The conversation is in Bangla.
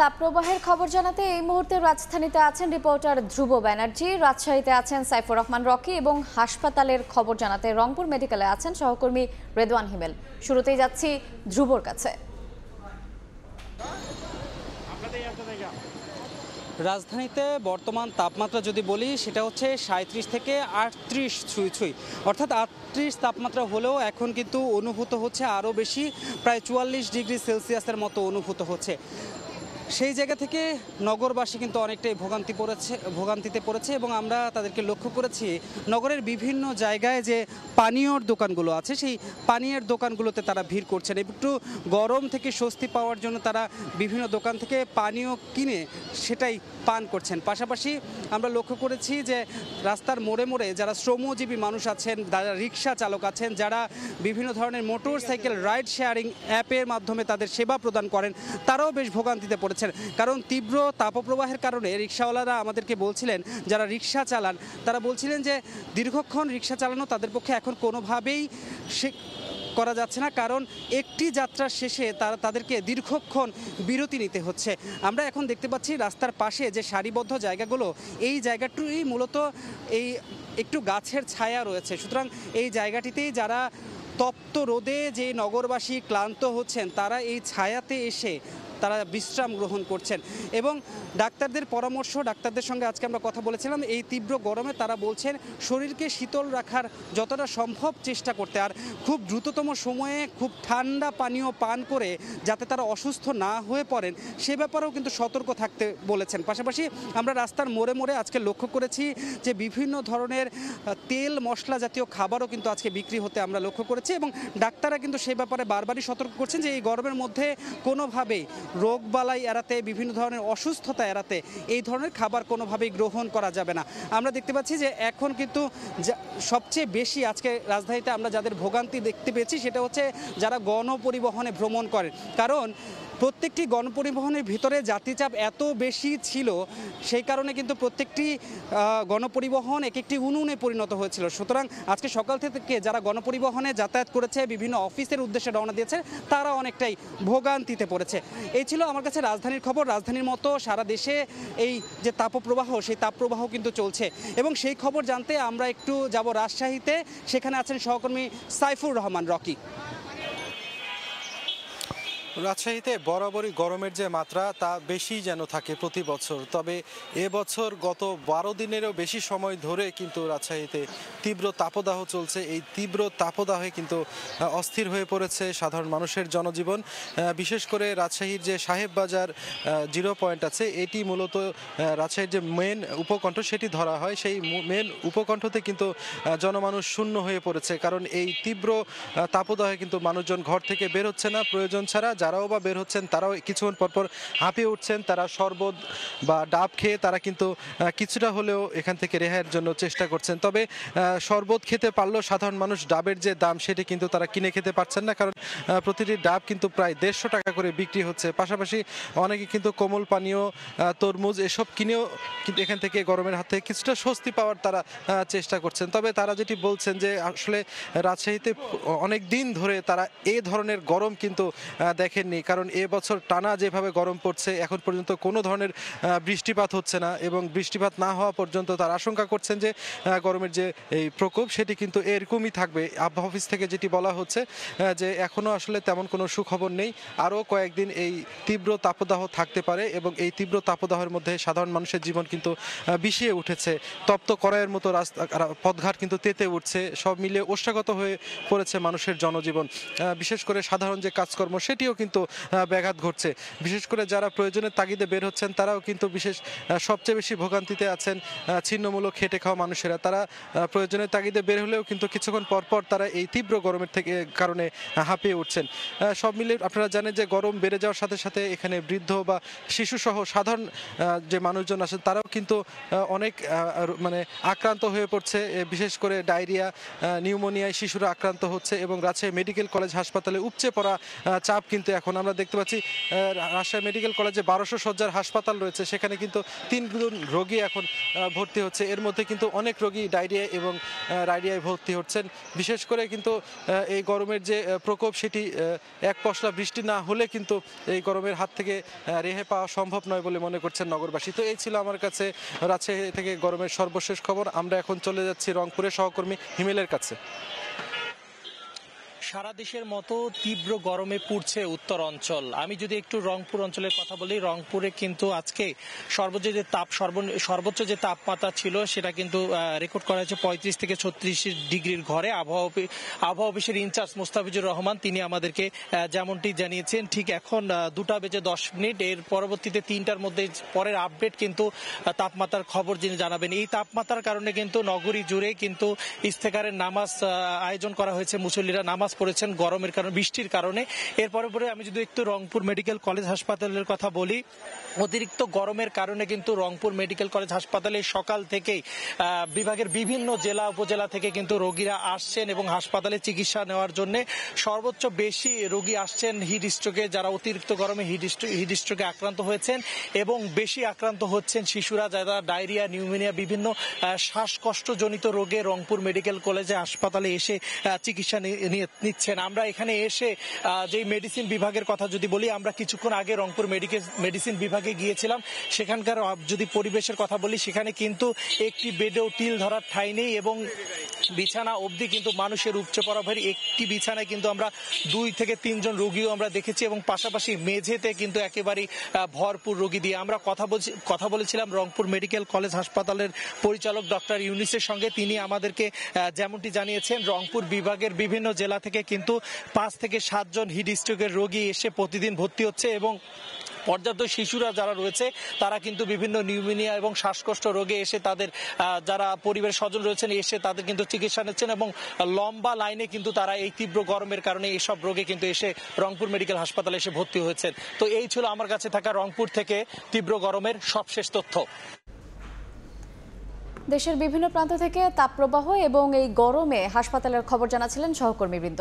তাপপ্রবাহের খবর জানাতে এই মুহূর্তে রাজধানীতে আছেন রিপোর্টার ধ্রুব ব্যানার্জি, রাজশাহীতে আছেন সাইফুর রহমান রকি এবং হাসপাতালের খবর জানাতে রংপুর মেডিকেলে আছেন সহকর্মী রেদওয়ান হিমেল। শুরুতেই যাচ্ছি ধ্রুবর কাছে। রাজধানীতে বর্তমান তাপমাত্রা যদি বলি সেটা হচ্ছে 37 থেকে 38 ছুঁই, অর্থাৎ 38 তাপমাত্রা হলেও এখন কিন্তু অনুভূত হচ্ছে আরও বেশি, প্রায় 44 ডিগ্রি সেলসিয়াসের মতো অনুভূত হচ্ছে। সেই জায়গা থেকে নগরবাসী কিন্তু অনেকটাই ভোগান্তিতে পড়েছে এবং আমরা তাদেরকে লক্ষ্য করেছি নগরের বিভিন্ন জায়গায় যে পানীয়র দোকানগুলো আছে সেই পানীয়ের দোকানগুলোতে তারা ভিড় করছেন। একটু গরম থেকে স্বস্তি পাওয়ার জন্য তারা বিভিন্ন দোকান থেকে পানীয় কিনে সেটাই পান করছেন। পাশাপাশি আমরা লক্ষ্য করেছি যে রাস্তার মোড়ে মোড়ে যারা শ্রমজীবী মানুষ আছেন, যারা রিক্সা চালক আছেন, যারা বিভিন্ন ধরনের মোটর সাইকেল রাইড শেয়ারিং অ্যাপের মাধ্যমে তাদের সেবা প্রদান করেন, তারাও বেশ ভোগান্তিতে পড়েছেন। কারণ তীব্র তাপপ্রবাহের কারণে রিক্সাওয়ালারা আমাদেরকে বলছিলেন, যারা রিক্সা চালান তারা বলছিলেন যে দীর্ঘক্ষণ রিক্সা চালানো তাদের পক্ষে এখন কোনোভাবেই করা যাচ্ছে না, কারণ একটি যাত্রার শেষে তাদেরকে দীর্ঘক্ষণ বিরতি নিতে হচ্ছে। আমরা এখন দেখতে পাচ্ছি রাস্তার পাশে যে সারিবদ্ধ জায়গাগুলো, এই জায়গাটি মূলত এই একটু গাছের ছায়া রয়েছে। সুতরাং এই জায়গাটিতেই যারা তপ্ত রোদে যে নগরবাসী ক্লান্ত হচ্ছেন তারা এই ছায়াতে এসে তারা বিশ্রাম গ্রহণ করছেন। এবং ডাক্তারদের পরামর্শ, ডাক্তারদের সঙ্গে আজকে আমরা কথা বলেছিলাম, এই তীব্র গরমে তারা বলছেন শরীরকে শীতল রাখার যতটা সম্ভব চেষ্টা করতে, আর খুব দ্রুততম সময়ে খুব ঠান্ডা পানীয় পান করে যাতে তারা অসুস্থ না হয়ে পড়েন সে ব্যাপারেও কিন্তু সতর্ক থাকতে বলেছেন। পাশাপাশি আমরা রাস্তার মোড়ে মোড়ে আজকে লক্ষ্য করেছি যে বিভিন্ন ধরনের তেল মশলা জাতীয় খাবারও কিন্তু আজকে বিক্রি হতে আমরা লক্ষ্য করেছি এবং ডাক্তাররা কিন্তু সেই ব্যাপারে বারবারই সতর্ক করছেন যে এই গরমের মধ্যে কোনোভাবেই রোগবালাই এড়াতে, বিভিন্ন ধরনের অসুস্থতা এড়াতে এই ধরনের খাবার কোনোভাবেই গ্রহণ করা যাবে না। আমরা দেখতে পাচ্ছি যে এখন কিন্তু সবচেয়ে বেশি আজকে রাজধানীতে আমরা যাদের ভোগান্তি দেখতে পেয়েছি সেটা হচ্ছে যারা গণপরিবহনে ভ্রমণ করেন, কারণ প্রত্যেকটি গণপরিবহনের ভিতরে যাত্রীচাপ এত বেশি ছিল সেই কারণে কিন্তু প্রত্যেকটি গণপরিবহন এক একটি উনুনে পরিণত হয়েছিল। সুতরাং আজকে সকাল থেকে যারা গণপরিবহনে যাতায়াত করেছে, বিভিন্ন অফিসের উদ্দেশ্যে রওনা দিয়েছে, তারা অনেকটাই ভোগান্তিতে পড়েছে। এই ছিল আমার কাছে রাজধানীর খবর। রাজধানীর মতো সারা দেশে এই যে তাপপ্রবাহ, সেই তাপপ্রবাহ কিন্তু চলছে এবং সেই খবর জানতে আমরা একটু যাব রাজশাহীতে। সেখানে আছেন সহকর্মী সাইফুর রহমান রকি। রাজশাহীতে বরাবরই গরমের যে মাত্রা তা বেশি যেন থাকে প্রতি বছর, তবে এবছর গত 12 দিনেরও বেশি সময় ধরে কিন্তু রাজশাহীতে তীব্র তাপদাহ চলছে। এই তীব্র তাপদাহে কিন্তু অস্থির হয়ে পড়েছে সাধারণ মানুষের জনজীবন। বিশেষ করে রাজশাহীর যে সাহেব বাজার জিরো পয়েন্ট আছে, এটি মূলত রাজশাহীর যে মেন উপকণ্ঠ সেটি ধরা হয়। সেই মেন উপকণ্ঠতে কিন্তু জনমানুষ শূন্য হয়ে পড়েছে, কারণ এই তীব্র তাপদাহে কিন্তু মানুষজন ঘর থেকে বের হচ্ছে না প্রয়োজন ছাড়া। যারাও বা বের হচ্ছেন তারাও কিছুক্ষণ পরপর হাঁপিয়ে উঠছেন। তারা শরবত বা ডাব খেয়ে তারা কিন্তু কিছুটা হলেও এখান থেকে রেহাইয়ের জন্য চেষ্টা করছেন। তবে শরবত খেতে পারলেও সাধারণ মানুষ ডাবের যে দাম সেটি কিন্তু তারা কিনে খেতে পারছেন না, কারণ প্রতিটি ডাব কিন্তু প্রায় 150 টাকা করে বিক্রি হচ্ছে। পাশাপাশি অনেকে কিন্তু কোমল পানীয়, তরমুজ এসব কিনেও কিন্তু এখান থেকে গরমের হাত থেকে কিছুটা স্বস্তি পাওয়ার তারা চেষ্টা করছেন। তবে তারা যেটি বলছেন যে আসলে রাজশাহীতে অনেক দিন ধরে তারা এই ধরনের গরম কিন্তু দেখেননি, কারণ এবছর টানা যেভাবে গরম পড়ছে এখন পর্যন্ত কোনো ধরনের বৃষ্টিপাত হচ্ছে না এবং বৃষ্টিপাত না হওয়া পর্যন্ত তারা আশঙ্কা করছেন যে গরমের যে এই প্রকোপ সেটি কিন্তু এরকমই থাকবে। আবহাওয়া অফিস থেকে যেটি বলা হচ্ছে যে এখনও আসলে তেমন কোনো সুখবর নেই, আরও কয়েকদিন এই তীব্র তাপদাহ থাকতে পারে এবং এই তীব্র তাপদাহের মধ্যে সাধারণ মানুষের জীবন কিন্তু বিষিয়ে উঠেছে। তপ্ত কড়াইয়ের মতো রাস্তা পথঘাট কিন্তু তেতে উঠছে, সব মিলিয়ে ওষ্ঠাগত হয়ে পড়েছে মানুষের জনজীবন। বিশেষ করে সাধারণ যে কাজকর্ম সেটিও কিন্তু ব্যাঘাত ঘটছে। বিশেষ করে যারা প্রয়োজনের তাগিদে বের হচ্ছেন তারাও কিন্তু সবচেয়ে বেশি ভোগান্তিতে আছেন ছিন্নমূলক খেটে খাওয়া মানুষেরা। তারা প্রয়োজনের তাগিদে বের হলেও কিন্তু কিছুক্ষণ পরপর তারা এই তীব্র গরমের কারণে হাঁপিয়ে উঠছেন। সব মিলে আপনারা জানেন যে গরম বেড়ে যাওয়ার সাথে সাথে এখানে বৃদ্ধ বা শিশুসহ সাধারণ যে মানুষজন আছেন তারাও কিন্তু অনেক আক্রান্ত হয়ে পড়ছে। বিশেষ করে ডায়রিয়া, নিউমোনিয়ায় শিশুরা আক্রান্ত হচ্ছে এবং রাজশাহী মেডিকেল কলেজ হাসপাতালে উপচে পড়া চাপ কিন্তু এখন আমরা দেখতে পাচ্ছি রাজশাহী মেডিকেল কলেজে 1200 শয্যার হাসপাতাল রয়েছে, সেখানে কিন্তু 3 জন রোগী এখন ভর্তি হচ্ছে। এর মধ্যে কিন্তু অনেক রোগী ডায়রিয়া এবং রাইডিয়ায় ভর্তি হচ্ছেন। বিশেষ করে কিন্তু এই গরমের যে প্রকোপ সেটি এক পশলা বৃষ্টি না হলে কিন্তু এই গরমের হাত থেকে রেহাই পাওয়া সম্ভব নয় বলে মনে করছেন নগরবাসী। তো এই ছিল আমার কাছে রাজশাহী থেকে গরমের সর্বশেষ খবর। আমরা এখন চলে যাচ্ছি রংপুরের সহকর্মী হিমেলের কাছে। সারা দেশের মতো তীব্র গরমে পুড়ছে উত্তর অঞ্চল। আমি যদি একটু রংপুর অঞ্চলের কথা বলি, রংপুরে কিন্তু আজকে সর্বোচ্চ যে তাপমাত্রা ছিল সেটা কিন্তু রেকর্ড করা হয়েছে 35 থেকে 36 ডিগ্রির ঘরে। আবহাওয়া অফিসের ইনচার্জ মুস্তাফিজুর রহমান তিনি আমাদেরকে যেমনটি জানিয়েছেন, ঠিক এখন 2:10 এর পরবর্তীতে 3টার মধ্যে পরের আপডেট কিন্তু তাপমাত্রার খবর যিনি জানাবেন। এই তাপমাত্রার কারণে কিন্তু নগরী জুড়ে কিন্তু ইস্তেকারের নামাজ আয়োজন করা হয়েছে, মুসল্লিরা নামাজ পড়েছেন গরমের কারণে, বৃষ্টির কারণে। এরপরে আমি যদি একটু রংপুর মেডিকেল কলেজ হাসপাতালের কথা বলি, অতিরিক্ত গরমের কারণে কিন্তু রংপুর মেডিকেল কলেজ হাসপাতালে সকাল থেকেই বিভাগের বিভিন্ন জেলা উপজেলা থেকে কিন্তু রোগীরা আসছেন এবং হাসপাতালে চিকিৎসা নেওয়ার জন্য। সর্বোচ্চ বেশি রোগী আসছেন হিট স্ট্রোকে, যারা অতিরিক্ত গরমে হিট স্ট্রোকে আক্রান্ত হয়েছেন, এবং বেশি আক্রান্ত হচ্ছেন শিশুরা, যারা ডায়রিয়া, নিউমোনিয়া, বিভিন্ন শ্বাসকষ্টজনিত রোগে রংপুর মেডিকেল কলেজে হাসপাতালে এসে চিকিৎসা নিচ্ছেন। আমরা এখানে এসে যে মেডিসিন বিভাগের কথা যদি বলি, আমরা কিছুক্ষণ আগে রংপুর মেডিসিন বিভাগে গিয়েছিলাম। সেখানকার যদি পরিবেশের কথা বলি, সেখানে কিন্তু একটি বেডেও টিল ধরার ঠাঁই নেই এবং বিছানা অবধি কিন্তু মানুষের উপচে পড়া ভরে। একটি বিছানায় কিন্তু আমরা 2 থেকে 3 জন রোগীও আমরা দেখেছি, এবং পাশাপাশি মেঝেতে কিন্তু একেবারেই ভরপুর রোগী দিয়ে। আমরা কথা বলেছিলাম রংপুর মেডিকেল কলেজ হাসপাতালের পরিচালক ডক্টর ইউনিসের সঙ্গে। তিনি আমাদেরকে যেমনটি জানিয়েছেন, রংপুর বিভাগের বিভিন্ন জেলা থেকে কিন্তু 5 থেকে 7 জন হিট স্ট্রোকের রোগী এসে প্রতিদিন ভর্তি হচ্ছে, এবং পর্যাপ্ত শিশুরা যারা রয়েছে তারা কিন্তু বিভিন্ন নিউমোনিয়া এবং শ্বাসকষ্ট রোগে এসে তাদের যারা পরিবারের স্বজন রয়েছেন এসে তাদের কিন্তু চিকিৎসা নিচ্ছেন, এবং লম্বা লাইনে কিন্তু তারা এই তীব্র গরমের কারণে এইসব রোগে কিন্তু এসে রংপুর মেডিকেল হাসপাতালে এসে ভর্তি হয়েছেন। তো এই ছিল আমার কাছে থাকা রংপুর থেকে তীব্র গরমের সবশেষ তথ্য। দেশের বিভিন্ন প্রান্ত থেকে তাপপ্রবাহ এবং এই গরমে হাসপাতালের খবর জানাচ্ছিলেন সহকর্মীবৃন্দ।